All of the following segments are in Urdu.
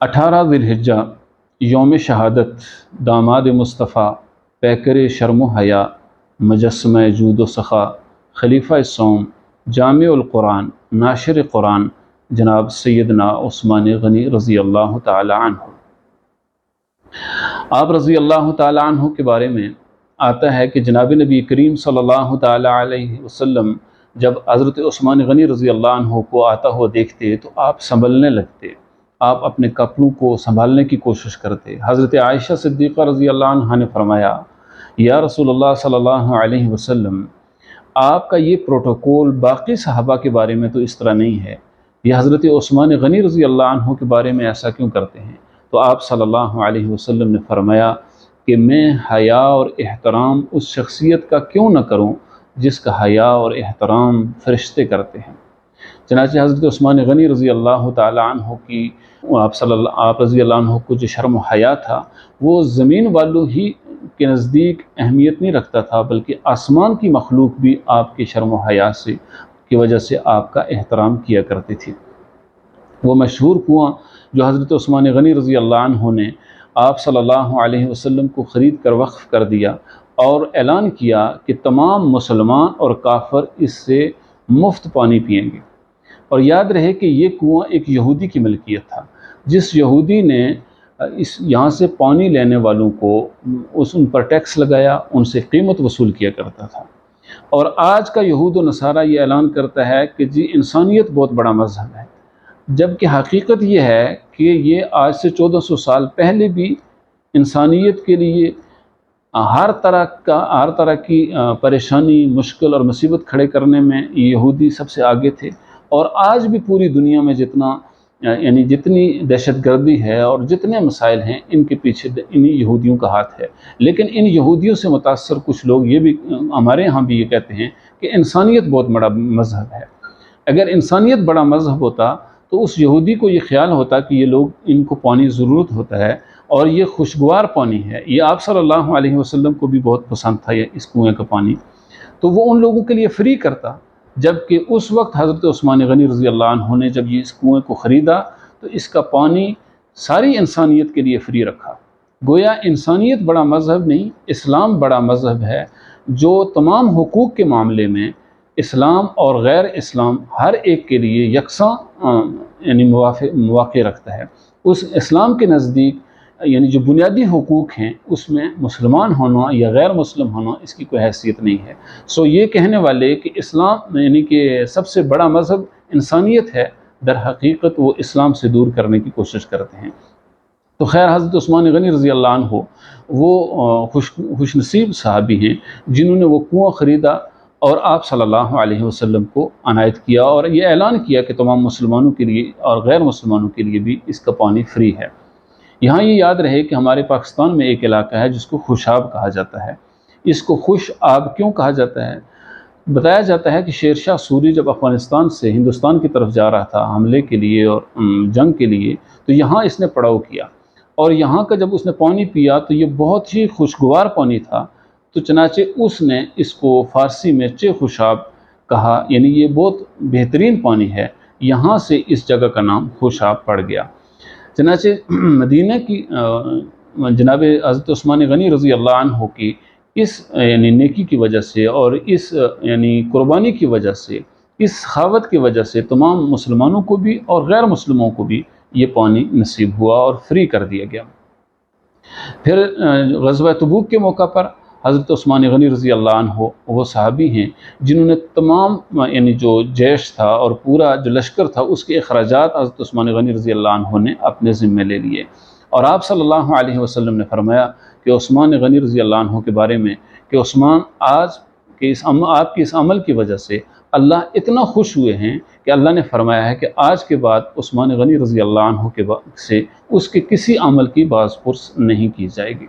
18 ذوالحجہ یوم شہادت، داماد مصطفیٰ، پیکر شرم و حیا، مجسمہ جود و سخا، خلیفہ صوم، جامع القرآن، ناشر قرآن، جناب سیدنا عثمان غنی رضی اللہ تعالی عنہ۔ آپ رضی اللہ تعالی عنہ کے بارے میں آتا ہے کہ جناب نبی کریم صلی اللہ تعالی علیہ وسلم جب حضرت عثمان غنی رضی اللہ عنہ کو آتا ہوا دیکھتے تو آپ سنبھلنے لگتے، آپ اپنے کپڑوں کو سنبھالنے کی کوشش کرتے۔ حضرت عائشہ صدیقہ رضی اللہ عنہ نے فرمایا، یا رسول اللہ صلی اللہ علیہ وسلم، آپ کا یہ پروٹوکول باقی صحابہ کے بارے میں تو اس طرح نہیں ہے، یہ حضرت عثمان غنی رضی اللہ عنہ کے بارے میں ایسا کیوں کرتے ہیں؟ تو آپ صلی اللہ علیہ وسلم نے فرمایا کہ میں حیا اور احترام اس شخصیت کا کیوں نہ کروں جس کا حیا اور احترام فرشتے کرتے ہیں۔ چنانچہ حضرت عثمان غنی رضی اللہ تعالی عنہ کی آپ رضی اللہ عنہ کو جو شرم و حیا تھا وہ زمین والوں ہی کے نزدیک اہمیت نہیں رکھتا تھا، بلکہ آسمان کی مخلوق بھی آپ کی شرم و حیا کی وجہ سے آپ کا احترام کیا کرتی تھی۔ وہ مشہور کنواں جو حضرت عثمان غنی رضی اللہ عنہ نے آپ صلی اللہ علیہ وسلم کو خرید کر وقف کر دیا اور اعلان کیا کہ تمام مسلمان اور کافر اس سے مفت پانی پئیں گے۔ اور یاد رہے کہ یہ کنواں ایک یہودی کی ملکیت تھا، جس یہودی نے یہاں سے پانی لینے والوں کو ان پر ٹیکس لگایا، ان سے قیمت وصول کیا کرتا تھا۔ اور آج کا یہود و نصارہ یہ اعلان کرتا ہے کہ جی انسانیت بہت بڑا مذہب ہے، جبکہ حقیقت یہ ہے کہ یہ آج سے 1400 سال پہلے بھی انسانیت کے لیے ہر طرح کی پریشانی، مشکل اور مصیبت کھڑے کرنے میں یہودی سب سے آگے تھے۔ اور آج بھی پوری دنیا میں جتنی دہشت گردی ہے اور جتنے مسائل ہیں ان کے پیچھے انہی یہودیوں کا ہاتھ ہے۔ لیکن ان یہودیوں سے متاثر کچھ لوگ یہ بھی ہمارے ہاں بھی یہ کہتے ہیں کہ انسانیت بہت بڑا مذہب ہے۔ اگر انسانیت بڑا مذہب ہوتا تو اس یہودی کو یہ خیال ہوتا کہ یہ لوگ ان کو پانی ضرورت ہوتا ہے اور یہ خوشگوار پانی ہے، یہ آپ صلی اللہ علیہ وسلم کو بھی بہت پسند تھا یہ اس کنویں کا پانی، تو وہ ان لوگوں کے لیے فری کرتا۔ جبکہ اس وقت حضرت عثمان غنی رضی اللہ عنہ نے جب یہ اس کنویں کو خریدا تو اس کا پانی ساری انسانیت کے لیے فری رکھا۔ گویا انسانیت بڑا مذہب نہیں، اسلام بڑا مذہب ہے جو تمام حقوق کے معاملے میں اسلام اور غیر اسلام ہر ایک کے لیے یکساں مواقع رکھتا ہے۔ اس اسلام کے نزدیک جو بنیادی حقوق ہیں اس میں مسلمان ہونا یا غیر مسلم ہونا اس کی کوئی حیثیت نہیں ہے۔ یہ کہنے والے کہ اسلام کہ سب سے بڑا مذہب انسانیت ہے، در حقیقت وہ اسلام سے دور کرنے کی کوشش کرتے ہیں۔ تو خیر، حضرت عثمان غنی رضی اللہ عنہ وہ خوش نصیب صحابی ہیں جنہوں نے وہ کنواں خریدا اور آپ صلی اللہ علیہ وسلم کو عنایت کیا اور یہ اعلان کیا کہ تمام مسلمانوں کے لیے اور غیر مسلمانوں کے لیے بھی اس کا پانی فری ہے۔ یہاں یہ یاد رہے کہ ہمارے پاکستان میں ایک علاقہ ہے جس کو خوش آب کہا جاتا ہے۔ اس کو خوش آب کیوں کہا جاتا ہے؟ بتایا جاتا ہے کہ شیر شاہ سوری جب افغانستان سے ہندوستان کی طرف جا رہا تھا حملے کے لیے اور جنگ کے لیے، تو یہاں اس نے پڑاؤ کیا اور یہاں کا جب اس نے پانی پیا تو یہ بہت ہی خوشگوار پانی تھا، تو چنانچہ اس نے اس کو فارسی میں چے خوشاب کہا، یعنی یہ بہت بہترین پانی ہے، یہاں سے اس جگہ کا نام خوشاب پڑ گیا۔ چنانچہ مدینہ کی جناب حضرت عثمان غنی رضی اللہ عنہ کی اس نیکی کی وجہ سے اور اس قربانی کی وجہ سے، اس سخاوت کی وجہ سے تمام مسلمانوں کو بھی اور غیر مسلموں کو بھی یہ پانی نصیب ہوا اور فری کر دیا گیا۔ پھر غزوہ تبوک کے موقع پر حضرت عثمان غنی رضی اللہ عنہ وہ صحابی ہیں جنہوں نے تمام جو جیش تھا اور پورا جو لشکر تھا اس کے اخراجات حضرت عثمان غنی رضی اللہ عنہ نے اپنے ذمے لے لیے۔ اور آپ صلی اللہ علیہ وسلم نے فرمایا کہ عثمان غنی رضی اللہ عنہ کے بارے میں کہ عثمان آج کے آپ کے اس عمل کی وجہ سے اللہ اتنا خوش ہوئے ہیں کہ اللہ نے فرمایا ہے کہ آج کے بعد عثمان غنی رضی اللہ عنہ کے سے اس کے کسی عمل کی باز پرس نہیں کی جائے گی۔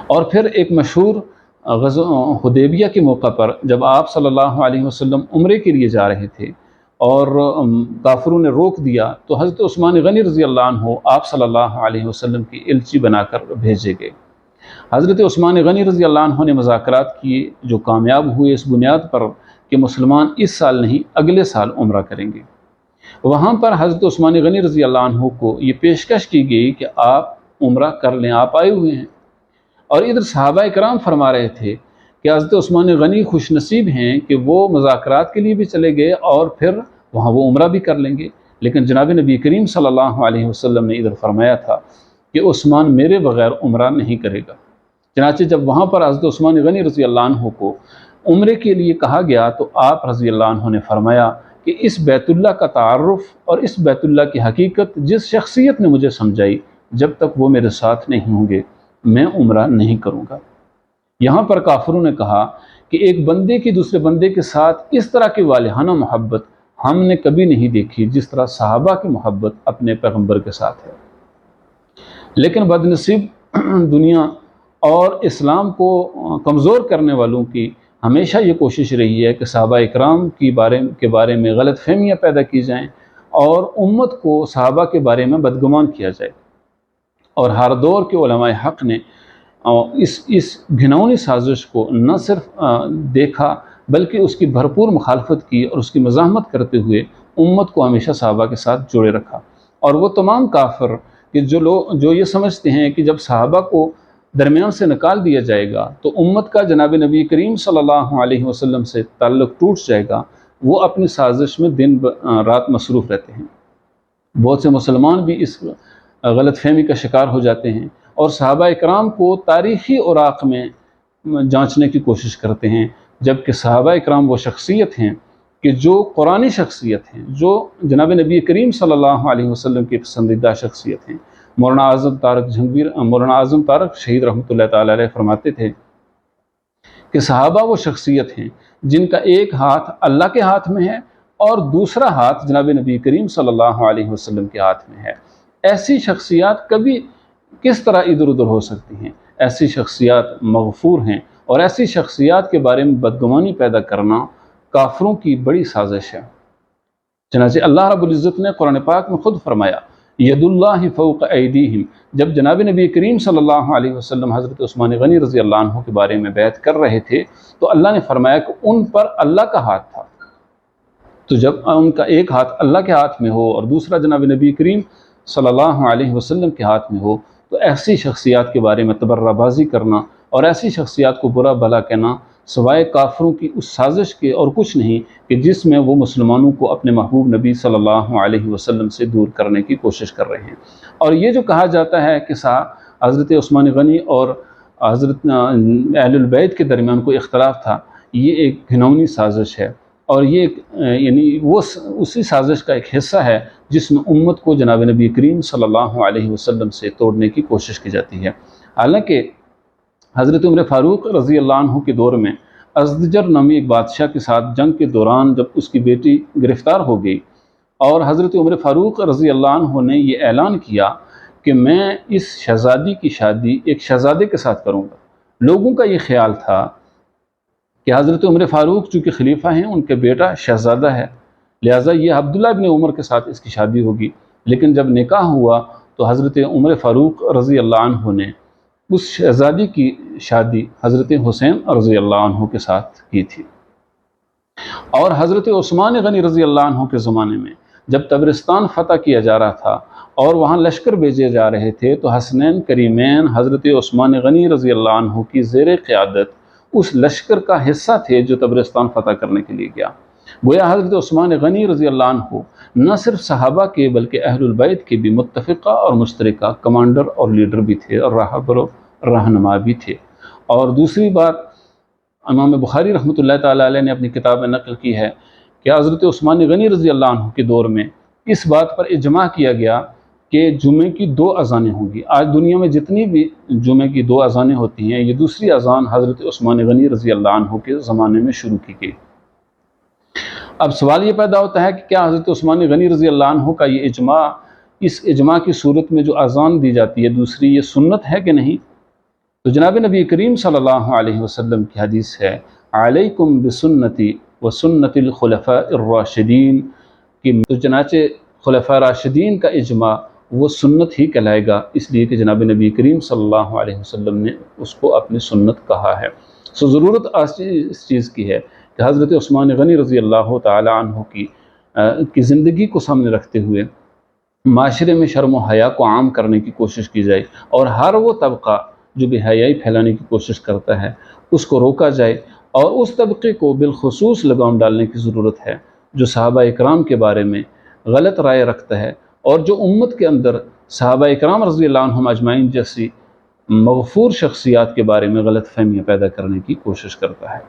اور پھر ایک مشہور غزوہ حدیبیہ کے موقع پر جب آپ صلی اللہ علیہ وسلم عمرے کے لیے جا رہے تھے اور کافروں نے روک دیا تو حضرت عثمان غنی رضی اللہ عنہ آپ صلی اللہ علیہ وسلم کی الچی بنا کر بھیجے گئے۔ حضرت عثمان غنی رضی اللہ عنہ نے مذاکرات کیے جو کامیاب ہوئے اس بنیاد پر کہ مسلمان اس سال نہیں اگلے سال عمرہ کریں گے۔ وہاں پر حضرت عثمان غنی رضی اللہ عنہ کو یہ پیشکش کی گئی کہ آپ عمرہ کر لیں، آپ آئے ہوئے ہیں، اور ادھر صحابہ اکرام فرما رہے تھے کہ حضرت عثمان غنی خوش نصیب ہیں کہ وہ مذاکرات کے لیے بھی چلے گئے اور پھر وہاں وہ عمرہ بھی کر لیں گے، لیکن جناب نبی کریم صلی اللہ علیہ وسلم نے ادھر فرمایا تھا کہ عثمان میرے بغیر عمرہ نہیں کرے گا۔ چنانچہ جب وہاں پر حضرت عثمان غنی رضی اللہ عنہ کو عمرے کے لیے کہا گیا تو آپ رضی اللہ عنہ نے فرمایا کہ اس بیت اللہ کا تعارف اور اس بیت اللہ کی حقیقت جس شخصیت نے مجھے سمجھائی، جب تک وہ میرے ساتھ نہیں ہوں گے میں عمرہ نہیں کروں گا۔ یہاں پر کافروں نے کہا کہ ایک بندے کی دوسرے بندے کے ساتھ اس طرح کی والہانہ محبت ہم نے کبھی نہیں دیکھی جس طرح صحابہ کی محبت اپنے پیغمبر کے ساتھ ہے۔ لیکن بدنصیب دنیا اور اسلام کو کمزور کرنے والوں کی ہمیشہ یہ کوشش رہی ہے کہ صحابہ اکرام کے بارے میں غلط فہمیاں پیدا کی جائیں اور امت کو صحابہ کے بارے میں بدگمان کیا جائے، اور ہر دور کے علماء حق نے اس گھناؤنی سازش کو نہ صرف دیکھا بلکہ اس کی بھرپور مخالفت کی اور اس کی مزاحمت کرتے ہوئے امت کو ہمیشہ صحابہ کے ساتھ جوڑے رکھا۔ اور وہ تمام کافر کہ جو یہ سمجھتے ہیں کہ جب صحابہ کو درمیان سے نکال دیا جائے گا تو امت کا جناب نبی کریم صلی اللہ علیہ وسلم سے تعلق ٹوٹ جائے گا، وہ اپنی سازش میں دن رات مصروف رہتے ہیں۔ بہت سے مسلمان بھی اس غلط فہمی کا شکار ہو جاتے ہیں اور صحابہ اکرام کو تاریخی اوراق میں جانچنے کی کوشش کرتے ہیں، جبکہ صحابہ اکرام وہ شخصیت ہیں کہ جو قرآنی شخصیت ہیں، جو جناب نبی کریم صلی اللہ علیہ وسلم کی پسندیدہ شخصیت ہیں۔ مولانا اعظم طارق شہید رحمۃ اللہ تعالی علیہ فرماتے تھے کہ صحابہ وہ شخصیت ہیں جن کا ایک ہاتھ اللہ کے ہاتھ میں ہے اور دوسرا ہاتھ جناب نبی کریم صلی اللہ علیہ وسلم کے ہاتھ میں ہے۔ ایسی شخصیات کبھی کس طرح ادھر ادھر ہو سکتی ہیں؟ ایسی شخصیات مغفور ہیں، اور ایسی شخصیات کے بارے میں بدگمانی پیدا کرنا کافروں کی بڑی سازش ہے۔ چنانچہ اللہ رب العزت نے قرآن پاک میں خود فرمایا ید اللہ فوق ایدیہم، جب جناب نبی کریم صلی اللہ علیہ وسلم حضرت عثمان غنی رضی اللہ عنہ کے بارے میں بیعت کر رہے تھے تو اللہ نے فرمایا کہ ان پر اللہ کا ہاتھ تھا۔ تو جب ان کا ایک ہاتھ اللہ کے ہاتھ میں ہو اور دوسرا جناب نبی کریم صلی اللہ علیہ وسلم کے ہاتھ میں ہو تو ایسی شخصیات کے بارے میں تبرہ بازی کرنا اور ایسی شخصیات کو برا بھلا کہنا سوائے کافروں کی اس سازش کے اور کچھ نہیں کہ جس میں وہ مسلمانوں کو اپنے محبوب نبی صلی اللہ علیہ وسلم سے دور کرنے کی کوشش کر رہے ہیں۔ اور یہ جو کہا جاتا ہے کہ حضرت عثمان غنی اور حضرت اہل البیت کے درمیان کوئی اختلاف تھا، یہ ایک گھناؤنی سازش ہے، اور یہ یعنی وہ اسی سازش کا ایک حصہ ہے جس میں امت کو جناب نبی کریم صلی اللہ علیہ وسلم سے توڑنے کی کوشش کی جاتی ہے۔ حالانکہ حضرت عمر فاروق رضی اللہ عنہ کے دور میں ازدجر نامی ایک بادشاہ کے ساتھ جنگ کے دوران جب اس کی بیٹی گرفتار ہو گئی اور حضرت عمر فاروق رضی اللہ عنہ نے یہ اعلان کیا کہ میں اس شہزادی کی شادی ایک شہزادے کے ساتھ کروں گا، لوگوں کا یہ خیال تھا کہ حضرت عمر فاروق چونکہ خلیفہ ہیں، ان کے بیٹا شہزادہ ہے، لہٰذا یہ عبداللہ ابن عمر کے ساتھ اس کی شادی ہوگی۔ لیکن جب نکاح ہوا تو حضرت عمر فاروق رضی اللہ عنہ نے اس شہزادی کی شادی حضرت حسین رضی اللہ عنہ کے ساتھ کی تھی۔ اور حضرت عثمان غنی رضی اللہ عنہ کے زمانے میں جب تبرستان فتح کیا جا رہا تھا اور وہاں لشکر بھیجے جا رہے تھے تو حسنین کریمین حضرت عثمان غنی رضی اللہ عنہ کی زیر قیادت اس لشکر کا حصہ تھے جو تبرستان فتح کرنے کے لیے گیا۔ گویا حضرت عثمان غنی رضی اللہ عنہ نہ صرف صحابہ کے بلکہ اہل البیت کے بھی متفقہ اور مشترکہ کمانڈر اور لیڈر بھی تھے اور راہبر و رہنما بھی تھے۔ اور دوسری بات امام بخاری رحمۃ اللہ تعالی علیہ نے اپنی کتاب میں نقل کی ہے کہ حضرت عثمان غنی رضی اللہ عنہ کے دور میں اس بات پر اجماع کیا گیا کہ جمعے کی 2 اذانیں ہوں گی۔ آج دنیا میں جتنی بھی جمعے کی 2 اذانیں ہوتی ہیں، یہ دوسری اذان حضرت عثمان غنی رضی اللہ عنہ کے زمانے میں شروع کی گئی۔ اب سوال یہ پیدا ہوتا ہے کہ کیا حضرت عثمان غنی رضی اللہ عنہ کا یہ اجماع، اس اجماع کی صورت میں جو اذان دی جاتی ہے دوسری، یہ سنت ہے کہ نہیں؟ تو جناب نبی کریم صلی اللہ علیہ وسلم کی حدیث ہے علیکم بسنتی و سنت الخلفاء الراشدین کی، تو چنانچہ خلفاء راشدین کا اجماع وہ سنت ہی کہلائے گا، اس لیے کہ جناب نبی کریم صلی اللہ علیہ وسلم نے اس کو اپنی سنت کہا ہے۔ ضرورت اس چیز کی ہے کہ حضرت عثمان غنی رضی اللہ تعالی عنہ کی کی زندگی کو سامنے رکھتے ہوئے معاشرے میں شرم و حیا کو عام کرنے کی کوشش کی جائے، اور ہر وہ طبقہ جو بے حیائی پھیلانے کی کوشش کرتا ہے اس کو روکا جائے، اور اس طبقے کو بالخصوص لگام ڈالنے کی ضرورت ہے جو صحابہ اکرام کے بارے میں غلط رائے رکھتا ہے، اور جو امت کے اندر صحابہ اکرام رضی اللہ عنہم اجمعین جیسی مغفور شخصیات کے بارے میں غلط فہمیاں پیدا کرنے کی کوشش کرتا ہے۔